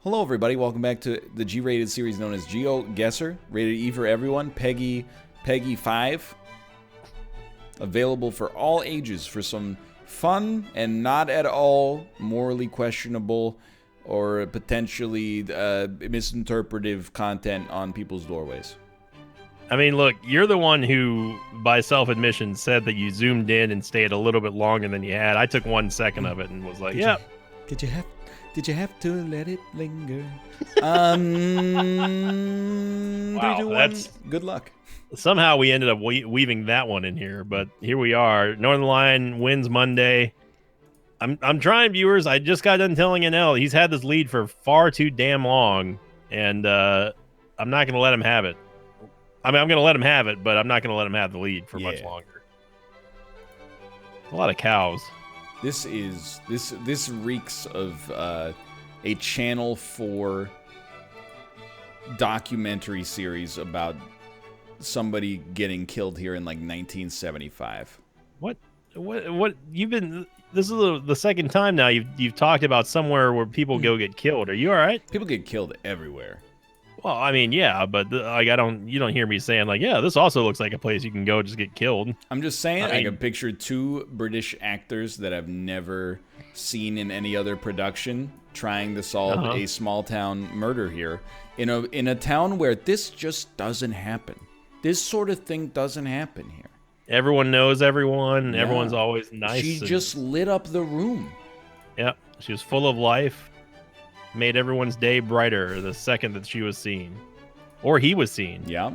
Hello, everybody. Welcome back to the G-rated series known as Geoguessr, rated E for everyone, Peggy 5. Available for all ages for some fun and not at all morally questionable or potentially misinterpretive content on people's doorways. I mean, look, you're the one who, by self-admission, said that you zoomed in and stayed a little bit longer than you had. I took 1 second of it and was like, "Yeah." Did you have to let it linger? Wow, 3, 2, 1. that's Good luck. somehow we ended up weaving that one in here, but here we are. Northernlion wins Monday. I'm trying, viewers. I just got done telling NL he's had this lead for far too damn long, and I'm not gonna let him have it. I mean, I'm gonna let him have it, but I'm not gonna let him have the lead for much longer. A lot of cows. This reeks of a Channel 4 documentary series about somebody getting killed here in like 1975. What you've been? This is the second time now you've talked about somewhere where people go get killed. Are you all right? People get killed everywhere. Well, I mean, yeah, but like you don't hear me saying like, yeah, this also looks like a place you can go just get killed. I'm just saying, I can picture two British actors that I've never seen in any other production trying to solve a small town murder here in a town where this just doesn't happen. This sort of thing doesn't happen here. Everyone knows everyone. Yeah. Everyone's always nice. She just lit up the room. Yep, she was full of life. Made everyone's day brighter the second that she was seen. Or he was seen. Yeah.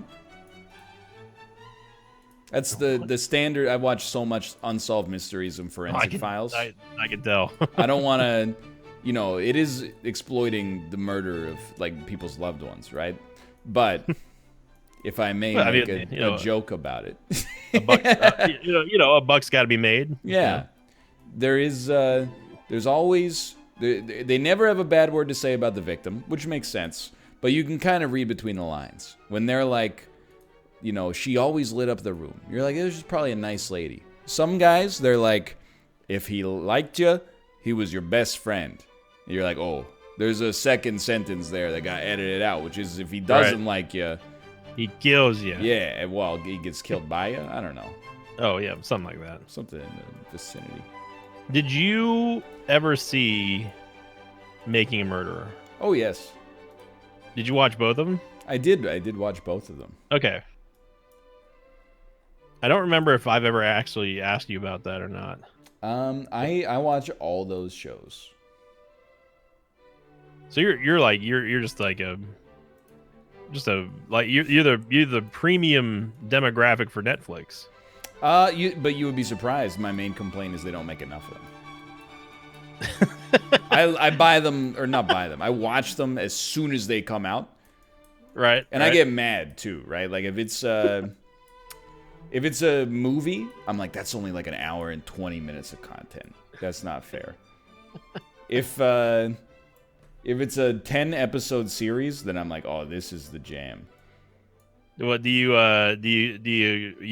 That's the standard. I watched so much Unsolved Mysteries and Forensic Files. I can tell. I don't want to, it is exploiting the murder of like people's loved ones, right? But if I may make a joke about it. A buck's got to be made. Yeah. There's always... They never have a bad word to say about the victim, which makes sense. But you can kind of read between the lines. When they're like, she always lit up the room. You're like, this is probably a nice lady. Some guys, they're like, if he liked you, he was your best friend. And you're like, oh, there's a second sentence there that got edited out, which is if he doesn't like you, he kills you. Yeah, well, he gets killed by you. I don't know. Oh, yeah, something like that. Something in the vicinity. Did you ever see Making a Murderer? Oh, yes. Did you watch both of them? I did watch both of them. Okay. I don't remember if I've ever actually asked you about that or not. I watch all those shows. So you're just like you're the premium demographic for Netflix. But you would be surprised. My main complaint is they don't make enough of them. I buy them, or not buy them. I watch them as soon as they come out. Right. And I get mad too, right? Like if it's a movie, I'm like, that's only like an hour and 20 minutes of content. That's not fair. If it's a 10 episode series, then I'm like, oh, this is the jam. What do you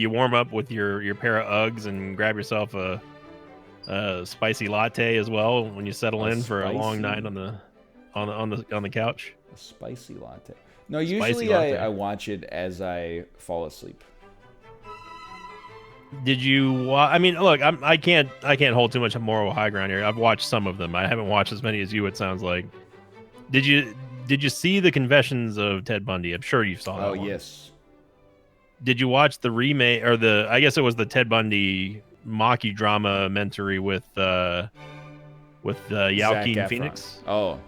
warm up with your pair of Uggs and grab yourself a spicy latte as well when you settle in for a long night on the couch? A spicy latte. No, usually I watch it as I fall asleep. Did you? I mean, look, I can't hold too much moral high ground here. I've watched some of them. I haven't watched as many as you. It sounds like. Did you see the Confessions of Ted Bundy? I'm sure you saw that. Oh, one. Yes. Did you watch the remake or I guess it was the Ted Bundy mockumentary with Joaquin Phoenix? Oh,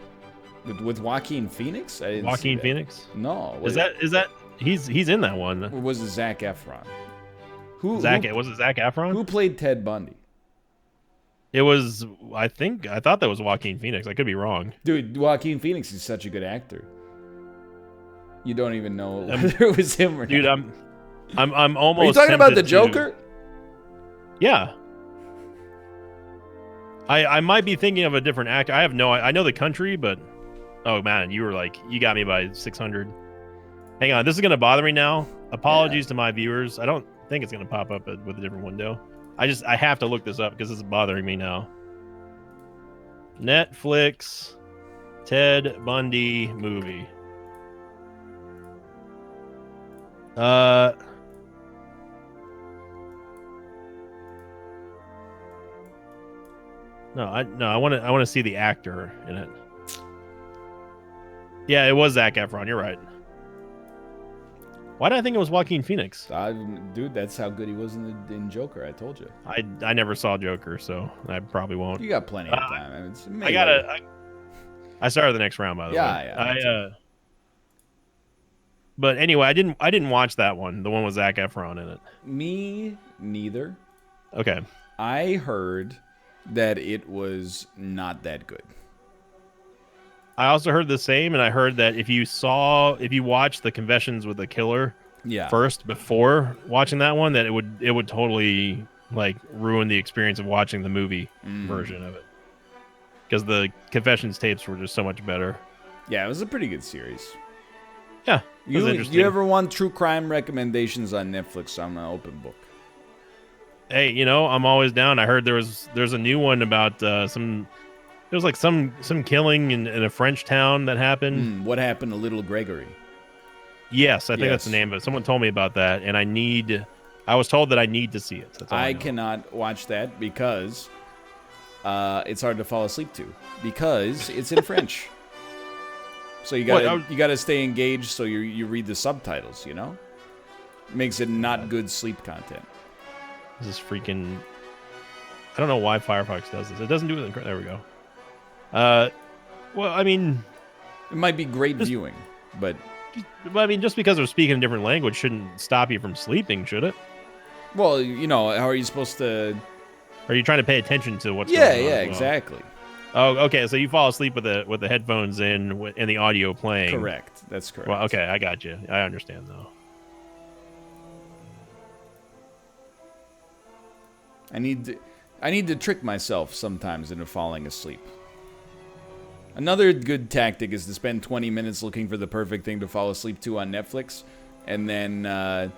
with Joaquin Phoenix? Joaquin Phoenix? No. Is that he's in that one? Or was it Zac Efron? Was it Zac Efron? Who played Ted Bundy? It was, I thought that was Joaquin Phoenix. I could be wrong. Dude, Joaquin Phoenix is such a good actor. You don't even know whether it was him or dude, not. I'm almost. Are you talking about the Joker? Yeah. I might be thinking of a different actor. I know the country, but oh man, you got me by 600. Hang on, this is gonna bother me now. Apologies to my viewers. I don't think it's gonna pop up with a different window. I have to look this up because this is bothering me now. Netflix Ted Bundy movie. No, I want to see the actor in it. Yeah, it was Zac Efron. You're right. Why did I think it was Joaquin Phoenix? Dude, that's how good he was in Joker. I told you. I never saw Joker, so I probably won't. You got plenty of time. I started the next round, by the way. Yeah. But anyway, I didn't watch that one. The one with Zac Efron in it. Me neither. Okay. I heard that it was not that good. I also heard the same, and I heard that if you watched the Confessions with the Killer first before watching that one, that it would totally like ruin the experience of watching the movie version of it. Because the Confessions tapes were just so much better. Yeah, it was a pretty good series. Yeah, it was interesting. You ever want true crime recommendations on Netflix? I'm an open book. Hey, I'm always down. I heard there's a new one about some killing in a French town that happened. What happened to little Gregory? Yes, I think that's the name of it. Someone told me about that, and I was told that I need to see it. That's all I cannot watch that because it's hard to fall asleep to because it's in French. So you gotta stay engaged. So you read the subtitles. Makes it not good sleep content. This is freaking. I don't know why Firefox does this. It doesn't do it. There we go. Well, I mean, it might be great viewing, but just because they're speaking a different language shouldn't stop you from sleeping, should it? Well, how are you supposed to? Are you trying to pay attention to what's going on? Yeah, exactly. Oh, okay. So you fall asleep with the headphones in and the audio playing. Correct. That's correct. Well, okay, I got you. I understand though. I need to trick myself sometimes into falling asleep. Another good tactic is to spend 20 minutes looking for the perfect thing to fall asleep to on Netflix, and then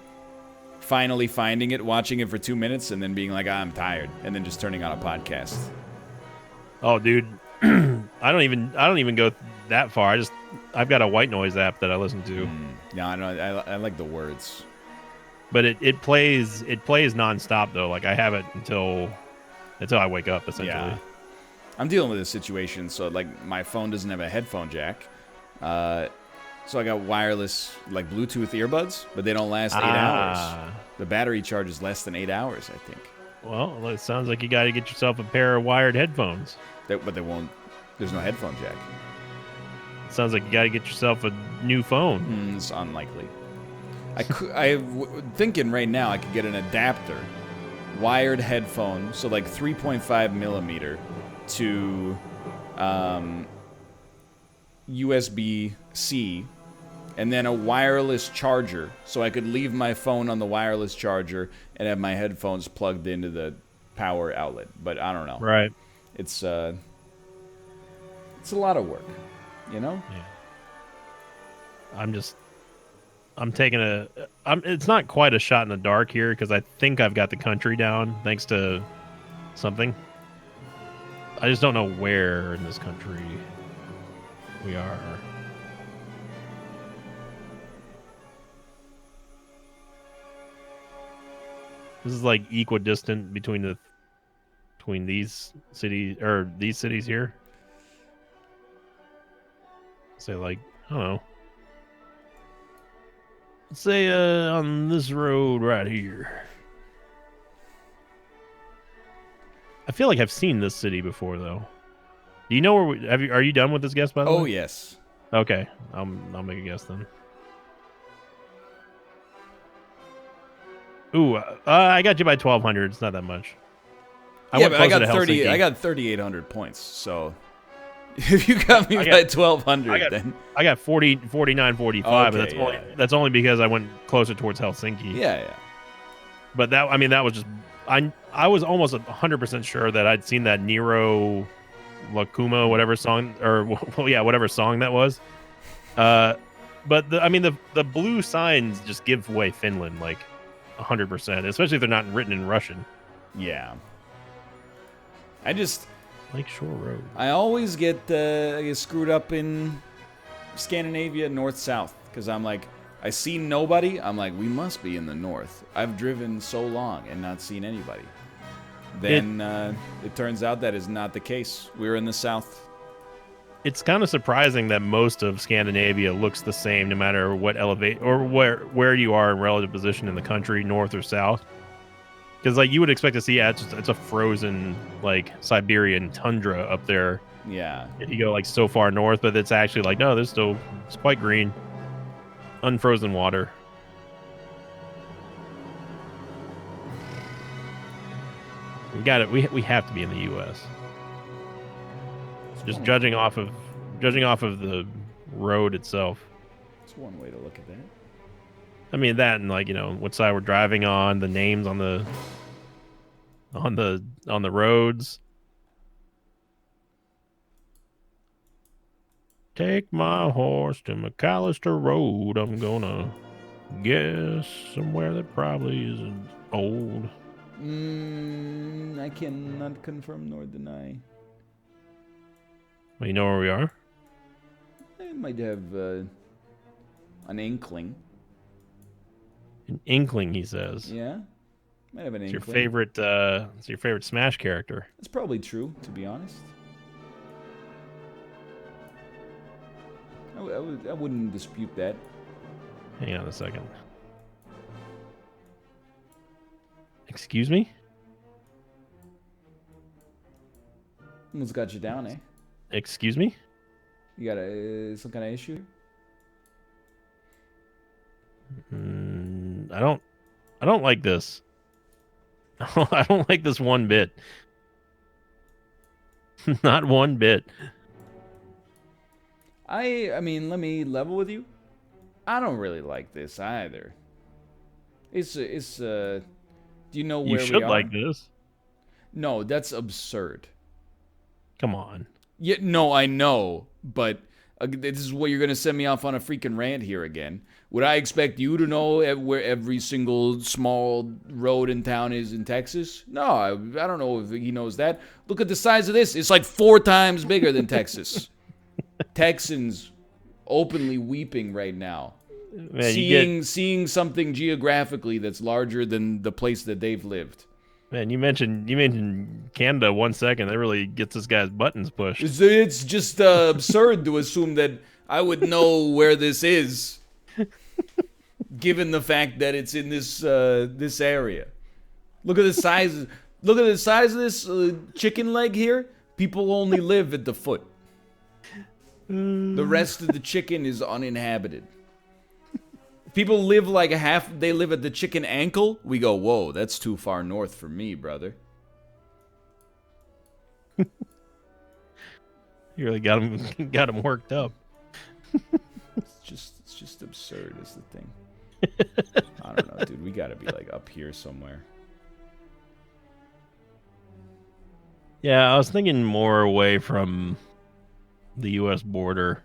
finally finding it, watching it for 2 minutes, and then being like, I'm tired, and then just turning on a podcast. Oh, dude, I don't even go that far. I've got a white noise app that I listen to. No, I know. I like the words. But it plays nonstop though. Like I have it until I wake up essentially. Yeah. I'm dealing with this situation, so like my phone doesn't have a headphone jack, so I got wireless like Bluetooth earbuds, but they don't last 8 hours. The battery charge is less than 8 hours, I think. Well, it sounds like you got to get yourself a pair of wired headphones. But they won't. There's no headphone jack. It sounds like you got to get yourself a new phone. It's unlikely. I'm thinking right now I could get an adapter, wired headphone, so like 3.5 millimeter to USB-C, and then a wireless charger, so I could leave my phone on the wireless charger and have my headphones plugged into the power outlet. But I don't know. Right. It's a lot of work, Yeah. I'm taking it's not quite a shot in the dark here because I think I've got the country down thanks to something. I just don't know where in this country we are. This is like equidistant between these cities or these cities here. Say like, I don't know. Let's say on this road right here. I feel like I've seen this city before, though. Do you know where are you done with this guess, by the way? Oh, yes. Okay. I'll make a guess then. Ooh, I got you by 1,200. It's not that much. But I got 30. I got 3,800 points. So if you got me by 1,200, then I got 49, 45. Okay, but that's only because I went closer towards Helsinki. Yeah. But that was just I was almost 100% sure that I'd seen that Nero Lakuma whatever song whatever song that was. But the blue signs just give away Finland like 100%, especially if they're not written in Russian. Yeah. Lakeshore Road. I always get screwed up in Scandinavia north-south because I'm like, I see nobody. I'm like, we must be in the north. I've driven so long and not seen anybody. Then it turns out that is not the case. We're in the south. It's kind of surprising that most of Scandinavia looks the same, no matter what elevate or where you are in relative position in the country, north or south. Because like you would expect to see, it's a frozen like Siberian tundra up there. Yeah. If you go like so far north, but it's actually like no, it's quite green, unfrozen water. We got it. We have to be in the U.S. Just judging off of the road itself. It's one way to look at that. I mean that, and like what side we're driving on, the names on the roads. Take my horse to McAllister Road. I'm gonna guess somewhere that probably isn't old. I cannot confirm nor deny. Well, you know where we are? I might have an inkling. An inkling, he says. Yeah, might have an It's inkling. it's your favorite Smash character. That's probably true, to be honest. I wouldn't dispute that. Hang on a second. Excuse me? What's got you down, eh? Excuse me? You got some kind of issue? I don't like this. I don't like this one bit. Not one bit. I mean, let me level with you. I don't really like this either. Do you know where we are? You should like this. No, that's absurd. Come on. Yeah, no, I know, but this is what you're gonna send me off on a freaking rant here again. Would I expect you to know where every single small road in town is in Texas? No, I don't know if he knows that. Look at the size of this. It's like 4 times bigger than Texas. Texans openly weeping right now. Man, seeing something geographically that's larger than the place that they've lived. Man, you mentioned Canada 1 second. That really gets this guy's buttons pushed. It's just absurd to assume that I would know where this is, given the fact that it's in this area. Look at the size. Look at the size of this chicken leg here. People only live at the foot. The rest of the chicken is uninhabited. People live like they live at the chicken ankle. We go, whoa, that's too far north for me, brother. You really got him worked up. It's just absurd is the thing. I don't know, dude. We gotta be like up here somewhere. Yeah, I was thinking more away from the U.S. border.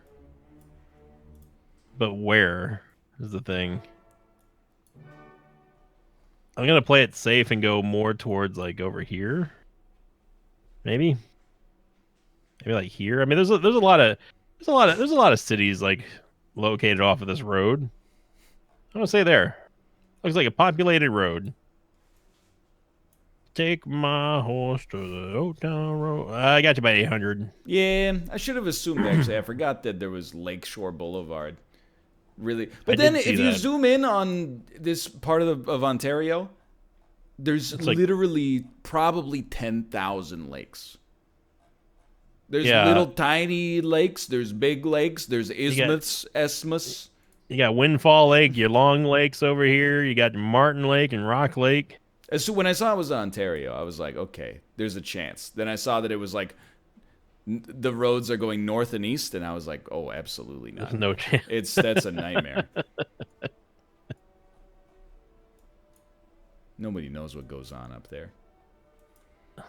But where is the thing? I'm gonna play it safe and go more towards like over here. Maybe like here. I mean, there's a lot of cities like located off of this road. I'm gonna say there. Looks like a populated road. Take my horse to the Old Town Road. I got you by 800. Yeah, I should have assumed actually. I forgot that there was Lakeshore Boulevard. Really, but then if you zoom in on this part of Ontario, there's literally probably 10,000 lakes. There's little tiny lakes. There's big lakes. There's isthmus. You got Windfall Lake, your Long Lakes over here. You got Martin Lake and Rock Lake. So when I saw it was Ontario, I was like, okay, there's a chance. Then I saw that it was like the roads are going north and east, and I was like, oh, absolutely not. There's no chance. That's a nightmare. Nobody knows what goes on up there.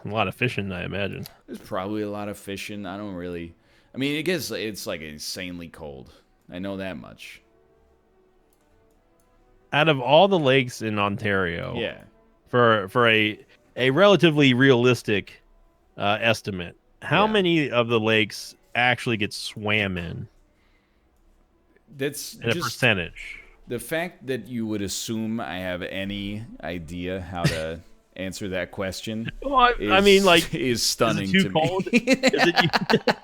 A lot of fishing, I imagine. There's probably a lot of fishing. I mean, I guess it's like insanely cold. I know that much. Out of all the lakes in Ontario, yeah, for a relatively realistic estimate, How many of the lakes actually get swam in That's a just percentage? the fact that you would assume I have any idea how to answer that question Well, I mean, like, is is it stunning too to me. cold? Is it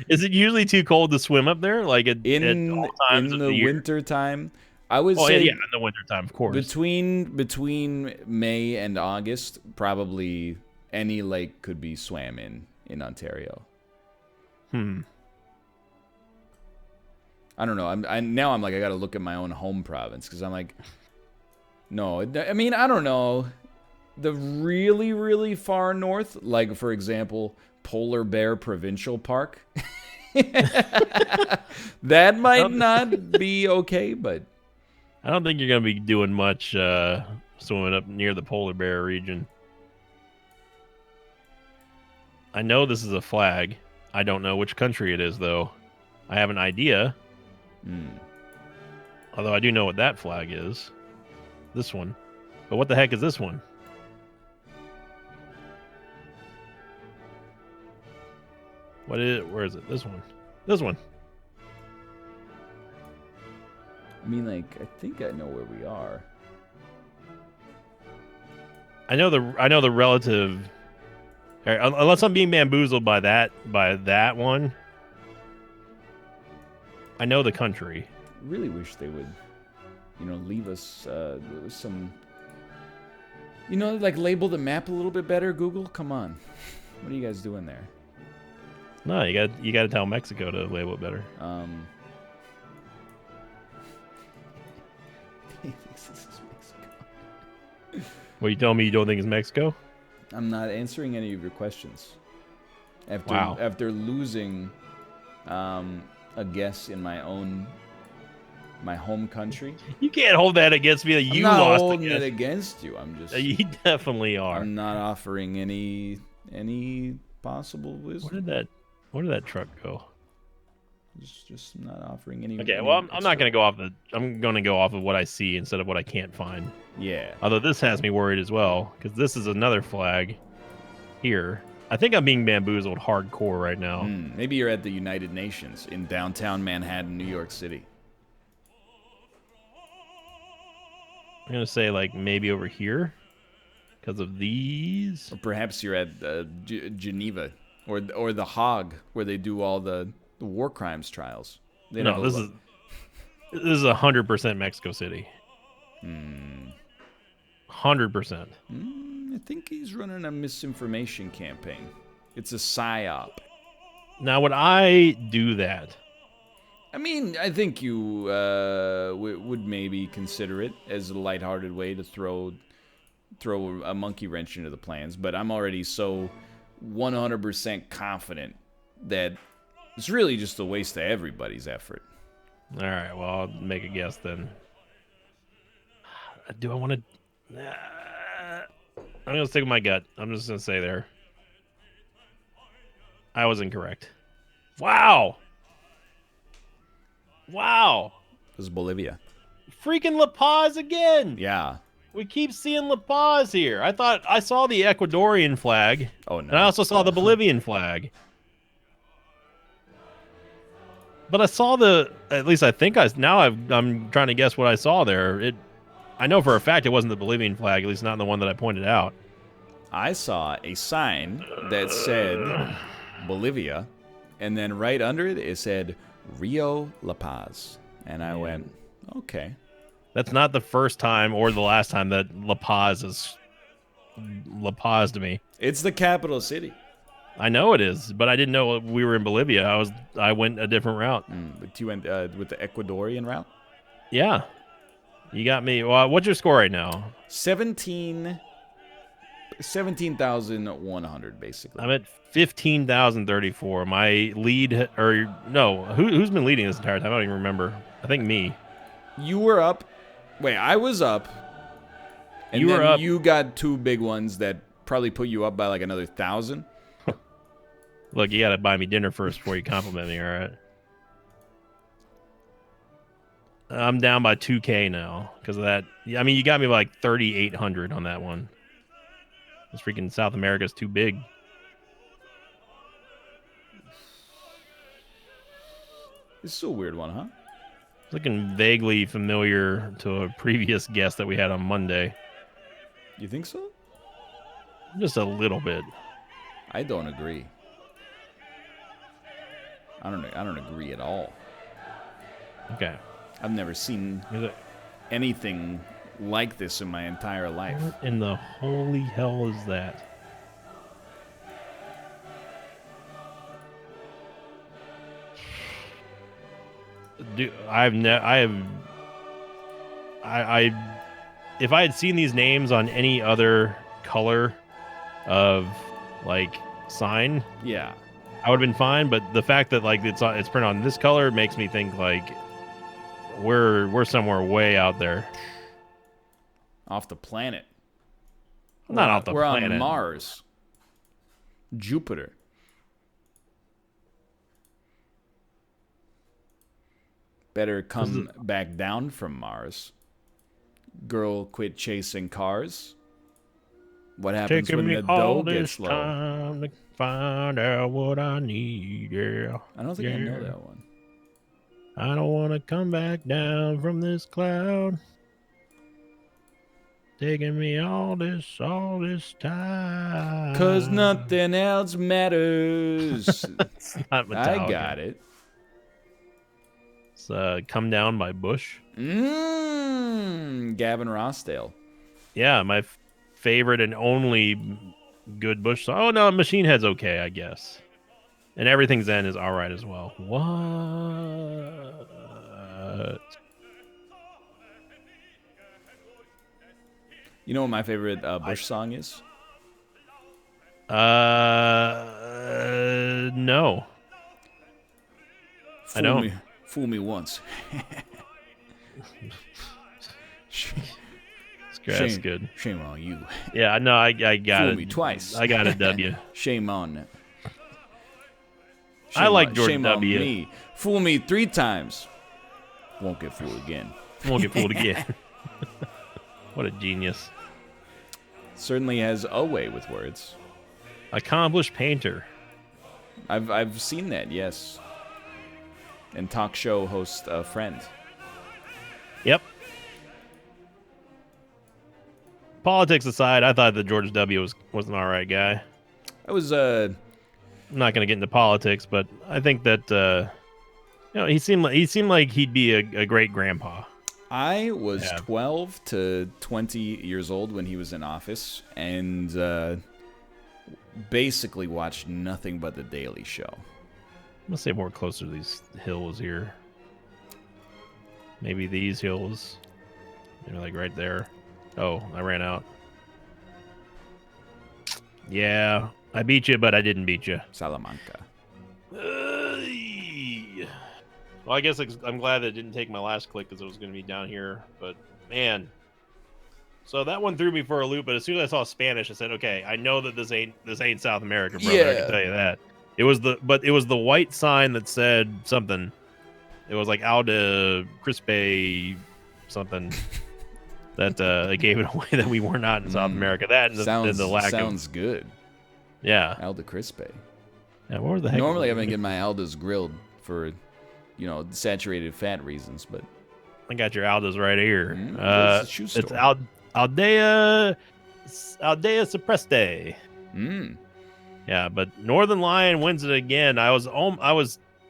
is it usually too cold to swim up there? Like at all times In of the the year? winter time, I would Oh yeah, say in the winter time, of course. between May and August, probably any lake could be swam in Ontario. Hmm. I don't know. Now I'm like I got to look at my own home province because I'm like, no. I mean I don't know. The really really far north, like for example, Polar Bear Provincial Park. That might not be okay, but I don't think you're gonna be doing much swimming up near the polar bear region. I know this is a flag. I don't know which country it is though. I have an idea. Although I do know what that flag is. This one. But what the heck is this one? What is it? Where is it? This one. This one. I mean like I think I know where we are. I know the relative. Unless I'm being bamboozled by that one. I know the country. Really wish they would, leave us some, like label the map a little bit better. Google, come on, what are you guys doing there? No, you got to tell Mexico to label it better. This is Mexico. What, you telling me you don't think it's Mexico? I'm not answering any of your questions. Wow. After losing a guess in my home country. You can't hold that against me that you I'm not lost holding against. it against you. I'm just. You definitely are. I'm not offering any possible wisdom. Where did that truck go? Just not offering any. Okay, well, I'm not going to go off I'm going to go off of what I see instead of what I can't find. Yeah. Although this has me worried as well, because this is another flag here. I think I'm being bamboozled hardcore right now. Maybe you're at the United Nations in downtown Manhattan, New York City. I'm going to say, like, maybe over here because of these. Or perhaps you're at Geneva or the Hague, where they do all the war crimes trials. No, this is 100% Mexico City. 100%. I think he's running a misinformation campaign. It's a psyop. Now, would I do that? I mean, I think you would maybe consider it as a lighthearted way to throw a monkey wrench into the plans, but I'm already so 100% confident that it's really just a waste of everybody's effort. All right, well, I'll make a guess then. Do I want to... I'm going to stick with my gut. I'm just going to say there. I was incorrect. Wow! Wow! It was Bolivia. Freaking La Paz again! Yeah. We keep seeing La Paz here. I thought I saw the Ecuadorian flag. Oh, no. And I also saw the Bolivian flag. But I saw at least I think I'm trying to guess what I saw there. I know for a fact it wasn't the Bolivian flag, at least not the one that I pointed out. I saw a sign that said Bolivia, and then right under it, it said Rio La Paz. And I went, okay. That's not the first time or the last time that La Paz is La Paz to me. It's the capital city. I know it is, but I didn't know we were in Bolivia. I went a different route. But you went with the Ecuadorian route? Yeah. You got me. Well, what's your score right now? 17,100, basically. I'm at 15,034. My lead, or no, who's been leading this entire time? I don't even remember. I think me. You were up. Wait, I was up. And you then were up. You got two big ones that probably put you up by like another 1,000. Look, you got to buy me dinner first before you compliment me, all right? I'm down by 2K now because of that. I mean, you got me by like 3,800 on that one. This freaking South America's too big. This is a weird one, huh? It's looking vaguely familiar to a previous guest that we had on Monday. You think so? Just a little bit. I don't agree. I don't agree at all. Okay. I've never seen anything like this in my entire life. What in the holy hell is that? Dude, if I had seen these names on any other color of like sign, Yeah. I would have been fine. But the fact that like it's printed on this color makes me think like we're somewhere way out there. Off the planet. Not off the planet. We're on Mars. Jupiter. Better come back down from Mars. Girl, quit chasing cars. What happens when the dough gets low? Time to find out what I need, yeah. I don't think I know that one. I don't want to come back down from this cloud. Taking me all this time. 'Cause nothing else matters. It's not Metallica. I got it. It's Come Down by Bush. Gavin Rossdale. Yeah, my favorite and only good Bush song. Oh, no, Machine Head's okay, I guess. And Everything's End is all right as well. What? You know what my favorite Bush song is? No. I don't. Fool me once. That's good. Shame on you. Yeah, no, I got Fool it. me twice. I got a W. Shame on. I like George shame W. On me. Fool me 3 times. Won't get fooled again. Won't get fooled again. What a genius. Certainly has a way with words. Accomplished painter. I've seen that, yes. And talk show host a friend. Yep. Politics aside, I thought that George W. was an all right guy. I was I'm not going to get into politics, but I think that he seemed like he'd be a great grandpa. I was 12 to 20 years old when he was in office, and basically watched nothing but The Daily Show. I'm going to say more closer to these hills here. Maybe these hills. They're like right there. Oh, I ran out. Yeah, I beat you, but I didn't beat you. Salamanca. Well, I guess I'm glad that it didn't take my last click because it was going to be down here. But man, so that one threw me for a loop. But as soon as I saw Spanish, I said, "Okay, I know that this ain't South America, brother. Yeah. I can tell you that." It was the white sign that said something. It was like Alda Crispe something that it gave it away that we were not in South America. That and the lack sounds good. Yeah, Alda Crispe. Yeah, what the heck? Normally, I've been getting my Aldas grilled for, saturated fat reasons, but I got your Aldas right here. It's Aldea Supreste. Yeah, but Northernlion wins it again. I was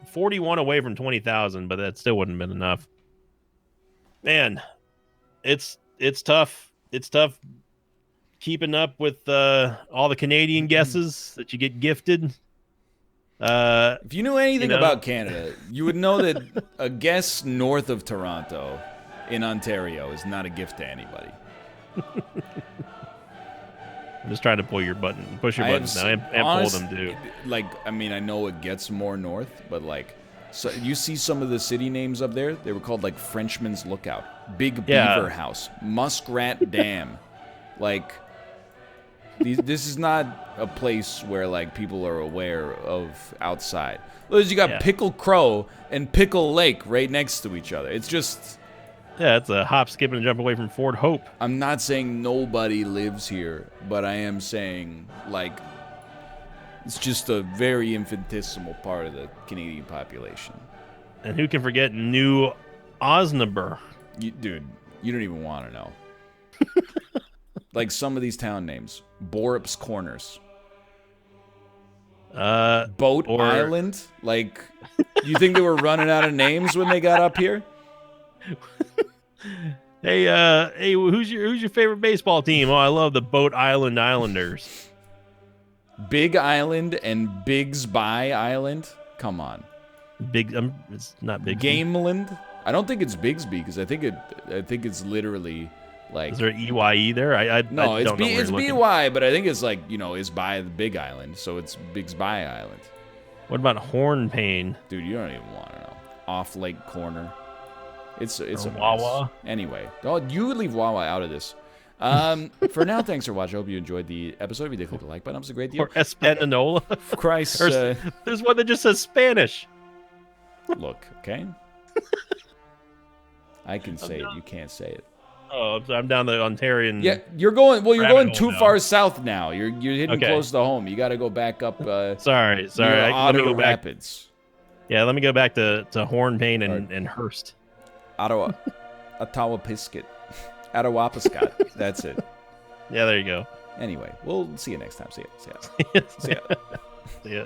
41 away from 20,000, but that still wouldn't have been enough. Man, it's tough. It's tough keeping up with all the Canadian guesses that you get gifted. If you knew anything about Canada, you would know that a guess north of Toronto in Ontario is not a gift to anybody. I'm just trying to push your buttons now and pull them too. I know it gets more north, but so you see some of the city names up there. They were called Frenchman's Lookout, Big Beaver House, Muskrat Dam. This is not a place where people are aware of outside. You got Pickle Crow and Pickle Lake right next to each other. It's just it's a hop, skip, and a jump away from Fort Hope. I'm not saying nobody lives here, but I am saying it's just a very infinitesimal part of the Canadian population. And who can forget New Osnaburg? Dude, you don't even want to know. Like some of these town names. Borup's Corners. Boat Island? Like, you think they were running out of names when they got up here? Hey, who's your favorite baseball team? Oh, I love the Boat Island Islanders. Big Island and Bigsby Island? Come on. It's not Big. Gameland? I don't think it's Bigsby because I think it's literally like. Is there an EYE there? No, I don't know it's BY, but I think it's like is by the Big Island, so it's Bigsby Island. What about Hornpain? Dude, you don't even want to know. Off Lake Corner. It's a Wawa. Mess. Anyway, you would leave Wawa out of this. For now, thanks for watching. I hope you enjoyed the episode. If you did, click the like button. It was a great deal. Or Espanola. Christ. There's one that just says Spanish. Look, okay? I can say it. You can't say it. Oh, I'm down the Ontarian. Yeah, you're going too now. far south now. You're hitting close to home. You got to go back up. Sorry. Let me go Rapids. Yeah, let me go back to Hornpain and Hearst. Ottawa Pisket. Attawapiscot. That's it. Yeah, there you go. Anyway, we'll see you next time. See ya. See ya.